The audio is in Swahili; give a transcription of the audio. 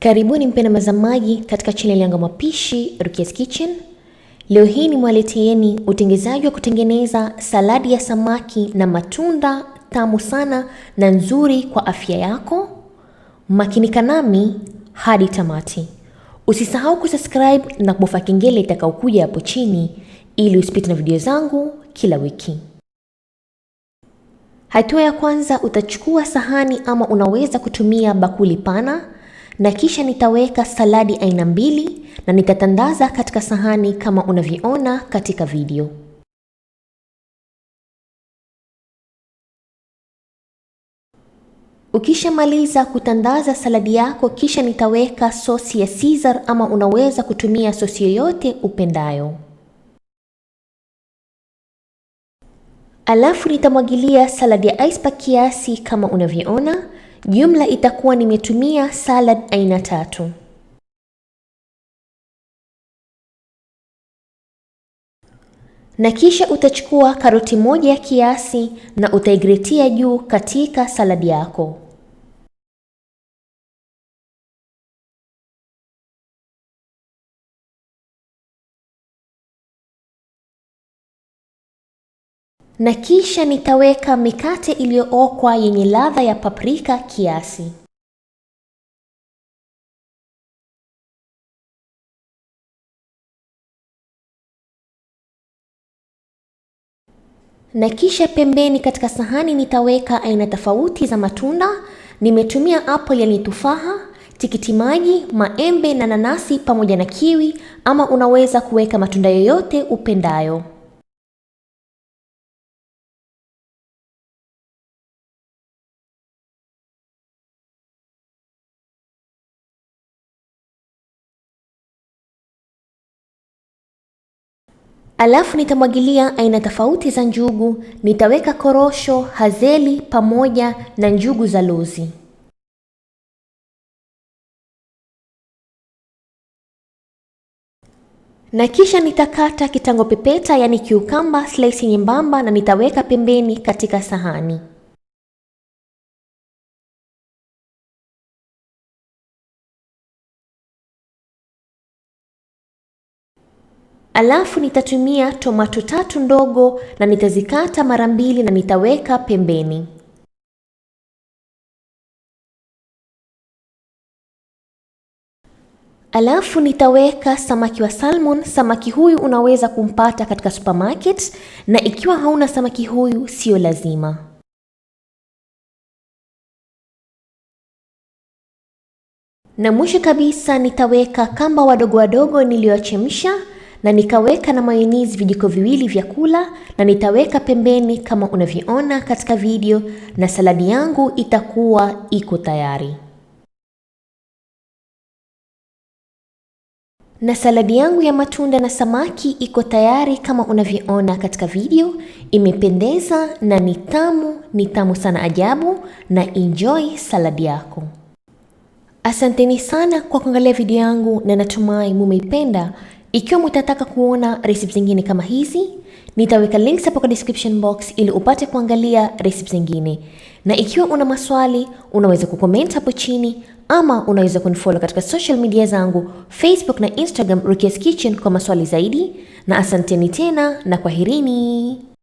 Karibuni mpenda mazamaji katika channel yangu mapishi Rukias Kitchen. Leo hii nimewaleteeni utengenezaji wa kutengeneza saladi ya samaki na matunda tamu sana na nzuri kwa afya yako. Makinika nami hadi tamati. Usisahau kusubscribe na kubofya kengele itakayokuja hapo chini ili usipitwe na video zangu kila wiki. Hatua ya kwanza, utachukua sahani ama unaweza kutumia bakuli pana, na kisha nitaweka saladi aina mbili na nitatandaza katika sahani kama unavyoona katika video. Ukishamaliza kutandaza saladi yako, kisha nitaweka sosi ya Caesar ama unaweza kutumia sosi yoyote upendayo. Alafu nitamwagilia saladi ya iceberg kiasi kama unavyoona. Jumla itakuwa nimetumia salad aina 3. Na kisha utachukua karoti moja ya kiasi na utaigratia juu katika saladi yako. Na kisha nitaweka mikate iliyookwa yenye ladha ya paprika kiasi. Na kisha pembeni katika sahani nitaweka aina tofauti za matunda. Nimetumia apple yani tufaha, tikiti maji, maembe na nanasi pamoja na kiwi, ama unaweza kuweka matunda yoyote upendayo. Alafu nitamwagilia aina tofauti za njugu. Nitaweka korosho, hazeli pamoja na njugu za lozi. Na kisha nitakata kitango pepeta yani cucumber slice nyembamba na nitaweka pembeni katika sahani. Alafu nitatumia tomato 3 ndogo na nitazikata mara 2 na nitaweka pembeni. Alafu nitaweka samaki wa salmon. Samaki huyu unaweza kumpata katika supermarket, na ikiwa hauna samaki huyu sio lazima. Na mwisho kabisa nitaweka kamba wadogo niliochemsha na nikaweka na mayonnaise vijiko viwili vya kula na nitaweka pembeni kama unavyoona katika video, na saladi yangu itakuwa iko tayari. Na saladi yangu ya matunda na samaki iko tayari kama unavyoona katika video. Imependeza na ni tamu sana ajabu, na enjoy saladi yako. Asanteni sana kwa kuangalia video yangu na natumai mumeipenda. Ikiwa mtataka kuona recipe zingine kama hizi, nitaweka links hapo kwa description box ili upate kuangalia recipe zingine. Na ikiwa una maswali, unaweza kucomment hapo chini ama unaweza kunifollow katika social media zangu Facebook na Instagram Rukias Kitchen kwa maswali zaidi. Na asanteni tena na kwaherini.